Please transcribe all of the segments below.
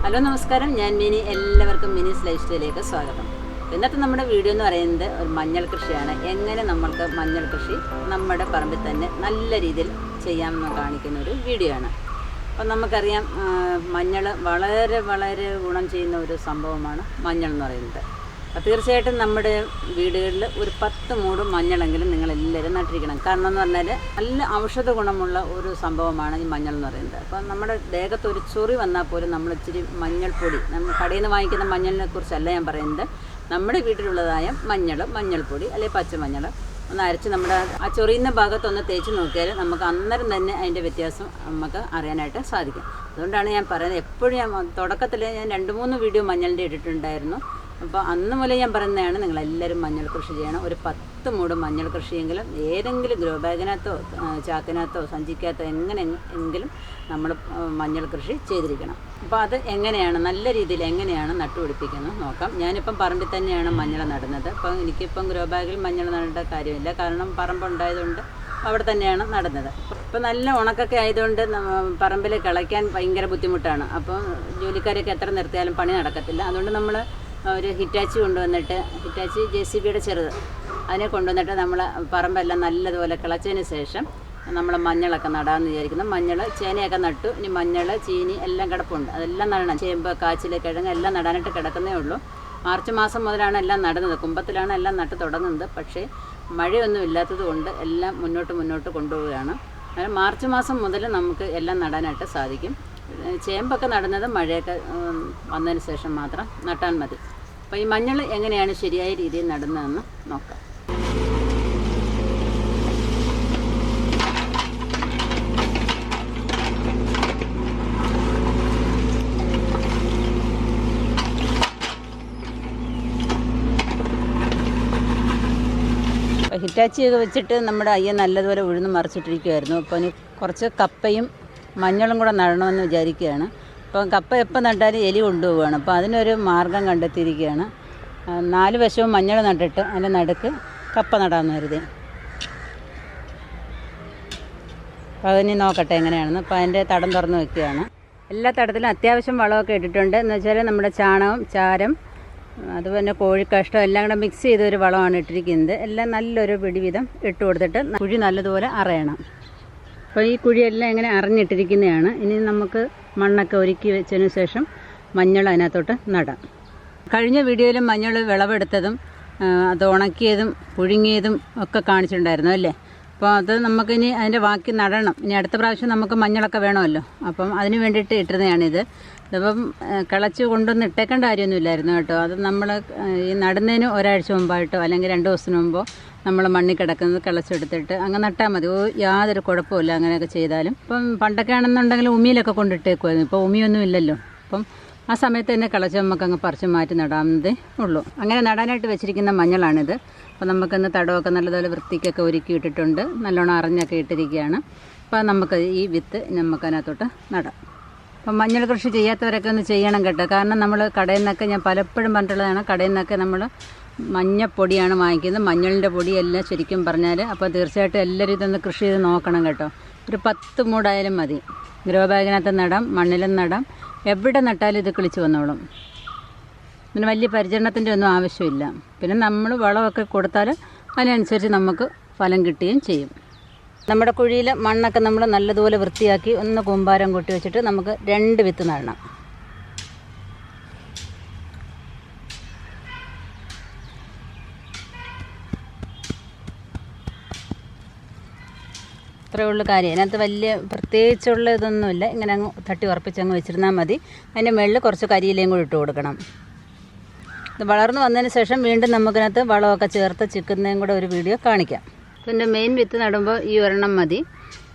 Hello നമസ്കാരം, ഞാൻ mini. എല്ലാവർക്കും മിനിസ് ലൈഫ് സ്റ്റൈലിലേക്ക് സ്വാഗതം. ഇന്നത്തെ നമ്മുടെ വീഡിയോ എന്ന് പറയുന്നത് ഒരു മഞ്ഞൾ കൃഷിയാണ്. എങ്ങനെ നമ്മൾക്ക് മഞ്ഞൾ കൃഷി നമ്മുടെ പറമ്പിൽ തന്നെ നല്ല രീതിയിൽ ചെയ്യാമെന്ന് കാണിക്കുന്ന ഒരു വീഡിയോ ആണ്. അപ്പം നമുക്കറിയാം, മഞ്ഞൾ വളരെ വളരെ ഗുണം ചെയ്യുന്ന ഒരു സംഭവമാണ് മഞ്ഞൾ എന്ന് പറയുന്നത്. അപ്പോൾ തീർച്ചയായിട്ടും നമ്മുടെ വീടുകളിൽ ഒരു 10 മൂട് മഞ്ഞളെങ്കിലും നിങ്ങളെല്ലാവരും നട്ടിരിക്കണം. കാരണം എന്ന് പറഞ്ഞാൽ നല്ല ഔഷധ ഗുണമുള്ള ഒരു സംഭവമാണ് ഈ മഞ്ഞൾ എന്ന് പറയുന്നത്. അപ്പം നമ്മുടെ ദേഹത്ത് ഒരു ചൊറി വന്നാൽ പോലും നമ്മൾ ഇച്ചിരി മഞ്ഞൾപ്പൊടി, നമ്മൾ കടയിൽ നിന്ന് വാങ്ങിക്കുന്ന മഞ്ഞളിനെ കുറിച്ചല്ല ഞാൻ പറയുന്നത്, നമ്മുടെ വീട്ടിലുള്ളതായ മഞ്ഞൾപ്പൊടി അല്ലെങ്കിൽ പച്ചമഞ്ഞൾ ഒന്ന് അരച്ച് നമ്മുടെ ആ ചൊറിയുന്ന ഭാഗത്തൊന്ന് തേച്ച് നോക്കിയാൽ നമുക്ക് അന്നേരം തന്നെ അതിൻ്റെ വ്യത്യാസം നമുക്ക് അറിയാനായിട്ട് സാധിക്കും. അതുകൊണ്ടാണ് ഞാൻ പറയുന്നത്, എപ്പോഴും ഞാൻ തുടക്കത്തിൽ ഞാൻ 2-3 വീഡിയോ മഞ്ഞളിൻ്റെ ഇട്ടിട്ടുണ്ടായിരുന്നു. അപ്പോൾ അന്ന് മുതലേ ഞാൻ പറയുന്നതാണ്, നിങ്ങളെല്ലാവരും മഞ്ഞൾ കൃഷി ചെയ്യണം. ഒരു 10 മൂട് മഞ്ഞൾ കൃഷിയെങ്കിലും ഏതെങ്കിലും ഗ്രോ ബാഗിനകത്തോ ചാക്കിനകത്തോ സഞ്ചിക്കകത്തോ എങ്ങനെയെങ്കിലും നമ്മൾ മഞ്ഞൾ കൃഷി ചെയ്തിരിക്കണം. അപ്പോൾ അത് എങ്ങനെയാണ് നല്ല രീതിയിൽ എങ്ങനെയാണ് നട്ടുപിടിപ്പിക്കുന്നത് നോക്കാം. ഞാനിപ്പം പറമ്പിൽ തന്നെയാണ് മഞ്ഞൾ നടുന്നത്. അപ്പോൾ എനിക്കിപ്പം ഗ്രോ ബാഗിൽ മഞ്ഞൾ നടേണ്ട കാര്യമില്ല, കാരണം പറമ്പുണ്ടായതുകൊണ്ട് അവിടെ തന്നെയാണ് നടുന്നത്. ഇപ്പോൾ നല്ല ഉണക്കൊക്കെ ആയതുകൊണ്ട് പറമ്പിൽ കിളയ്ക്കാൻ ഭയങ്കര ബുദ്ധിമുട്ടാണ്. അപ്പോൾ ജോലിക്കാരൊക്കെ എത്ര നിർത്തിയാലും പണി നടക്കത്തില്ല. അതുകൊണ്ട് നമ്മൾ ഒരു ഹിറ്റാച്ചി കൊണ്ടുവന്നിട്ട്, ഹിറ്റാച്ചി JCBയുടെ ചെറുത്, അതിനെ കൊണ്ടുവന്നിട്ട് നമ്മൾ പറമ്പെല്ലാം നല്ലതുപോലെ കിളച്ചതിന് ശേഷം നമ്മൾ മഞ്ഞളൊക്കെ നടാമെന്ന് വിചാരിക്കുന്നു. മഞ്ഞൾ ചേനയൊക്കെ നട്ടു, ഇനി മഞ്ഞൾ ചീനി എല്ലാം കിടപ്പുണ്ട്. അതെല്ലാം നടണം. ചേമ്പ്, കാച്ചിൽ, കിഴങ്ങ് എല്ലാം നടാനായിട്ട് കിടക്കുന്നേ ഉള്ളൂ. മാർച്ച് മാസം മുതലാണ് എല്ലാം നടുന്നത്. കുമ്പത്തിലാണ് എല്ലാം നട്ട് തുടങ്ങുന്നത്. പക്ഷേ മഴയൊന്നും ഇല്ലാത്തത് കൊണ്ട് എല്ലാം മുന്നോട്ട് കൊണ്ടുപോവുകയാണ്. അങ്ങനെ മാർച്ച് മാസം മുതൽ നമുക്ക് എല്ലാം നടാനായിട്ട് സാധിക്കും. ചേമ്പൊക്കെ നടുന്നത് മഴയൊക്കെ വന്നതിന് ശേഷം മാത്രം നട്ടാൽ മതി. അപ്പോൾ ഈ മഞ്ഞൾ എങ്ങനെയാണ് ശരിയായ രീതിയിൽ നടുന്നതെന്ന് നോക്കാം. ഹിറ്റാച്ചിയൊക്കെ വെച്ചിട്ട് നമ്മുടെ അയ്യ നല്ലതുപോലെ ഉഴുന്ന് മറിച്ചിട്ടിരിക്കുമായിരുന്നു. അപ്പോൾ ഇനി കുറച്ച് കപ്പയും മഞ്ഞളും കൂടെ നടണമെന്ന് വിചാരിക്കുകയാണ്. അപ്പം കപ്പ എപ്പോൾ നട്ടാലും എലി കൊണ്ടുപോവുകയാണ്. അപ്പോൾ അതിനൊരു മാർഗം കണ്ടെത്തിയിരിക്കുകയാണ്. 4 വശവും മഞ്ഞൾ നട്ടിട്ട് അതിൻ്റെ നടുക്ക് കപ്പ നടാമെന്ന് കരുതി. അപ്പോൾ അതിന് നോക്കട്ടെ എങ്ങനെയാണെന്ന്. അപ്പോൾ അതിൻ്റെ തടം തുറന്ന് വയ്ക്കുകയാണ്. എല്ലാ തടത്തിലും അത്യാവശ്യം വളമൊക്കെ ഇട്ടിട്ടുണ്ട്. എന്ന് വെച്ചാൽ നമ്മുടെ ചാണകം, ചാരം, അതുപോലെ കോഴിക്കാഷ്ടം എല്ലാം കൂടെ മിക്സ് ചെയ്തൊരു വളമാണ് ഇട്ടിരിക്കുന്നത്. എല്ലാം നല്ലൊരു പിടിവീതം ഇട്ട് കൊടുത്തിട്ട് കുഴി നല്ലതുപോലെ അറയണം. അപ്പോൾ ഈ കുഴിയെല്ലാം ഇങ്ങനെ അറിഞ്ഞിട്ടിരിക്കുന്നതാണ്. ഇനി നമുക്ക് മണ്ണൊക്കെ ഒരുക്കി വെച്ചതിന് ശേഷം മഞ്ഞൾ അതിനകത്തോട്ട് നടാം. കഴിഞ്ഞ വീഡിയോയിലും മഞ്ഞൾ വിളവെടുത്തതും അത് ഉണക്കിയതും പുഴുങ്ങിയതും ഒക്കെ കാണിച്ചിട്ടുണ്ടായിരുന്നു അല്ലേ. അപ്പോൾ അത് നമുക്കിനി അതിൻ്റെ ബാക്കി നടണം. ഇനി അടുത്ത പ്രാവശ്യം നമുക്ക് മഞ്ഞളൊക്കെ വേണമല്ലോ. അപ്പം അതിന് വേണ്ടിയിട്ട് ഇട്ടിരുന്നതാണിത്. ഇതിപ്പം കിളച്ച് കൊണ്ടൊന്നും ഇട്ടേക്കേണ്ട കാര്യമൊന്നുമില്ലായിരുന്നു കേട്ടോ. അത് നമ്മൾ ഈ നടുന്നതിന് ഒരാഴ്ച മുമ്പായിട്ടോ അല്ലെങ്കിൽ 2 ദിവസത്തിന് മുമ്പോ നമ്മൾ മണ്ണിൽ കിടക്കുന്നത് കിളച്ചെടുത്തിട്ട് അങ്ങ് നട്ടാൽ മതി. യാതൊരു കുഴപ്പമില്ല അങ്ങനെയൊക്കെ ചെയ്താലും. ഇപ്പം പണ്ടൊക്കെ ആണെന്നുണ്ടെങ്കിൽ ഉമിയിലൊക്കെ കൊണ്ടിട്ടേക്കുമായിരുന്നു. ഇപ്പോൾ ഉമിയൊന്നും ഇല്ലല്ലോ. അപ്പം ആ സമയത്ത് തന്നെ കിളച്ച് നമുക്ക് അങ്ങ് പറിച്ച് മാറ്റി നടാവുന്നതേ ഉള്ളൂ. അങ്ങനെ നടാനായിട്ട് വെച്ചിരിക്കുന്ന മഞ്ഞളാണിത്. അപ്പോൾ നമുക്കിന്ന് തടമൊക്കെ നല്ലതുപോലെ വൃത്തിക്കൊക്കെ ഒരുക്കി ഇട്ടിട്ടുണ്ട്. നല്ലോണം അറിഞ്ഞൊക്കെ ഇട്ടിരിക്കുകയാണ്. അപ്പോൾ നമുക്ക് ഈ വിത്ത് നമുക്കതിനകത്തോട്ട് നടാം. അപ്പം മഞ്ഞൾ കൃഷി ചെയ്യാത്തവരൊക്കെ ഒന്ന് ചെയ്യണം കേട്ടോ. കാരണം നമ്മൾ കടയിൽ നിന്നൊക്കെ, ഞാൻ പലപ്പോഴും പറഞ്ഞിട്ടുള്ളതാണ്, കടയിൽ നിന്നൊക്കെ നമ്മൾ മഞ്ഞപ്പൊടിയാണ് വാങ്ങിക്കുന്നത്. മഞ്ഞളിൻ്റെ പൊടിയെല്ലാം ശരിക്കും പറഞ്ഞാൽ. അപ്പോൾ തീർച്ചയായിട്ടും എല്ലാവരും ഇതൊന്ന് കൃഷി ചെയ്ത് നോക്കണം കേട്ടോ. ഒരു 10 മൂടായാലും മതി. ഗ്രോ ബാഗിനകത്ത് നടാം, മണ്ണിലും നടാം, എവിടെ നട്ടാലും ഇത് കിളിച്ച് വന്നോളും. പിന്നെ വലിയ പരിചരണത്തിൻ്റെ ഒന്നും ആവശ്യമില്ല. പിന്നെ നമ്മൾ വളമൊക്കെ കൊടുത്താൽ അതിനനുസരിച്ച് നമുക്ക് ഫലം കിട്ടുകയും ചെയ്യും. നമ്മുടെ കുഴിയിൽ മണ്ണൊക്കെ നമ്മൾ നല്ലതുപോലെ വൃത്തിയാക്കി ഒന്ന് കൂമ്പാരം കൊട്ടി വെച്ചിട്ട് നമുക്ക് 2 വിത്ത് നടണം. ഇത്രയേ ഉള്ളൂ കാര്യം. അതിനകത്ത് വലിയ പ്രത്യേകിച്ചുള്ള ഇതൊന്നുമില്ല. ഇങ്ങനെ അങ്ങ് തട്ടി ഉറപ്പിച്ചങ്ങ് വെച്ചിരുന്നാൽ മതി. അതിൻ്റെ മുകളിൽ കുറച്ച് കരിയിലയും കൂടി ഇട്ട് കൊടുക്കണം. ഇത് വളർന്നു വന്നതിന് ശേഷം വീണ്ടും നമുക്കിനകത്ത് വളമൊക്കെ ചേർത്ത് ചിക്കുന്നതും കൂടെ ഒരു വീഡിയോ കാണിക്കാം. ഇതിൻ്റെ മെയിൻ വിത്ത് നടുമ്പോൾ ഈ ഒരെണ്ണം മതി.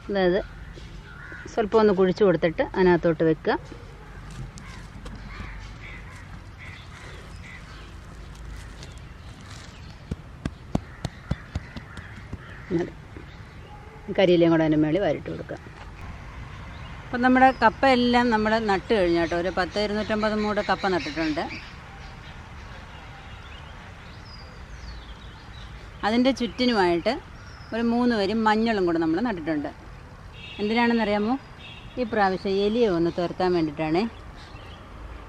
അതായത് സ്വല്പം ഒന്ന് കുഴിച്ച് കൊടുത്തിട്ട് അതിനകത്തോട്ട് വെക്കുക. കരിയിലയും കൂടെ അതിൻ്റെ മേളിൽ വാരിട്ട് കൊടുക്കുക. അപ്പം നമ്മുടെ കപ്പ എല്ലാം നമ്മൾ നട്ട് കഴിഞ്ഞു കേട്ടോ. ഒരു 10-250 മൂട് കപ്പ നട്ടിട്ടുണ്ട്. അതിൻ്റെ ചുറ്റിനുമായിട്ട് ഒരു 3 വരി മഞ്ഞളും കൂടെ നമ്മൾ നട്ടിട്ടുണ്ട്. എന്തിനാണെന്നറിയാമോ? ഈ പ്രാവശ്യം എലിയെ ഒന്ന് തുരത്താൻ വേണ്ടിയിട്ടാണ്.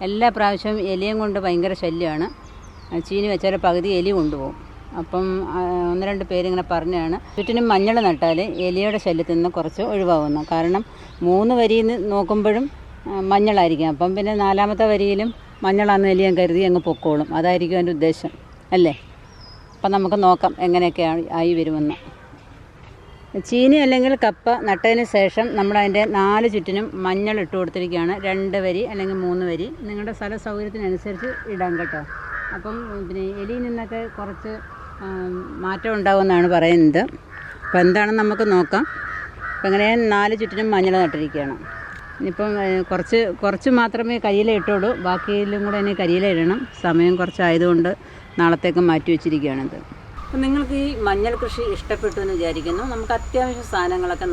എല്ലാ പ്രാവശ്യവും എലിയും കൊണ്ട് ഭയങ്കര ശല്യമാണ്. ചീനി വെച്ചാൽ പകുതി എലി കൊണ്ടുപോകും. അപ്പം 1-2 പേരിങ്ങനെ പറഞ്ഞാണ് ചുറ്റിനും മഞ്ഞൾ നട്ടാൽ എലിയുടെ ശല്യത്തിൽ നിന്ന് കുറച്ച് ഒഴിവാകുന്നു. കാരണം 3 വരിയിൽ നിന്ന് നോക്കുമ്പോഴും മഞ്ഞളായിരിക്കും. അപ്പം പിന്നെ 4ാമത്തെ വരിയിലും മഞ്ഞളാണെന്ന് എലി ഞാൻ കരുതി അങ്ങ് പൊക്കോളും. അതായിരിക്കും എൻ്റെ ഉദ്ദേശം അല്ലേ. അപ്പം നമുക്ക് നോക്കാം എങ്ങനെയൊക്കെ ആയി വരുമെന്ന്. ചീനി അല്ലെങ്കിൽ കപ്പ നട്ടതിന് ശേഷം നമ്മളതിൻ്റെ 4 ചുറ്റിനും മഞ്ഞൾ ഇട്ട് കൊടുത്തിരിക്കുകയാണ്. 2 വരി അല്ലെങ്കിൽ 3 വരി നിങ്ങളുടെ സ്ഥല സൗകര്യത്തിനനുസരിച്ച് ഇടാം കേട്ടോ. അപ്പം പിന്നെ എലിയിൽ നിന്നൊക്കെ കുറച്ച് മാറ്റം ഉണ്ടാകുമെന്നാണ് പറയുന്നത്. അപ്പോൾ എന്താണെന്ന് നമുക്ക് നോക്കാം. അപ്പം ഇങ്ങനെ 4 ചുറ്റിനും മഞ്ഞൾ നട്ടിരിക്കുകയാണ്. ഇനിയിപ്പം കുറച്ച് മാത്രമേ കരിയില ഇട്ടുള്ളൂ. ബാക്കിയിലും കൂടെ ഇനി കരിയില ഇടണം. സമയം കുറച്ചായതുകൊണ്ട് നാളത്തേക്ക് മാറ്റി വെച്ചിരിക്കുകയാണിത്. അപ്പം നിങ്ങൾക്ക് ഈ മഞ്ഞൾ കൃഷി ഇഷ്ടപ്പെട്ടു എന്ന് വിചാരിക്കുന്നു. നമുക്ക് അത്യാവശ്യ സാധനങ്ങളൊക്കെ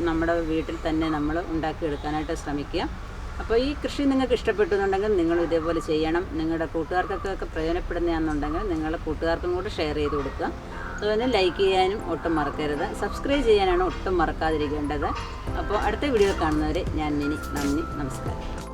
നമ്മുടെ വീട്ടിൽ തന്നെ നമ്മൾ ഉണ്ടാക്കിയെടുക്കാനായിട്ട് ശ്രമിക്കുക. അപ്പോൾ ഈ കൃഷി നിങ്ങൾക്ക് ഇഷ്ടപ്പെട്ടു എന്നുണ്ടെങ്കിൽ നിങ്ങൾ ഇതേപോലെ ചെയ്യണം. നിങ്ങളുടെ കൂട്ടുകാർക്കൊക്കെ പ്രയോജനപ്പെടുന്നതാണെന്നുണ്ടെങ്കിൽ നിങ്ങൾ കൂട്ടുകാർക്കും കൂടെ ഷെയർ ചെയ്ത് കൊടുക്കുക. അതുപോലെ ലൈക്ക് ചെയ്യാനും ഒട്ടും മറക്കരുത്. സബ്സ്ക്രൈബ് ചെയ്യാനാണ് ഒട്ടും മറക്കാതിരിക്കേണ്ടത്. അപ്പോൾ അടുത്ത വീഡിയോ കാണുന്നവരെ ഞാൻ മിനി. നന്ദി, നമസ്കാരം.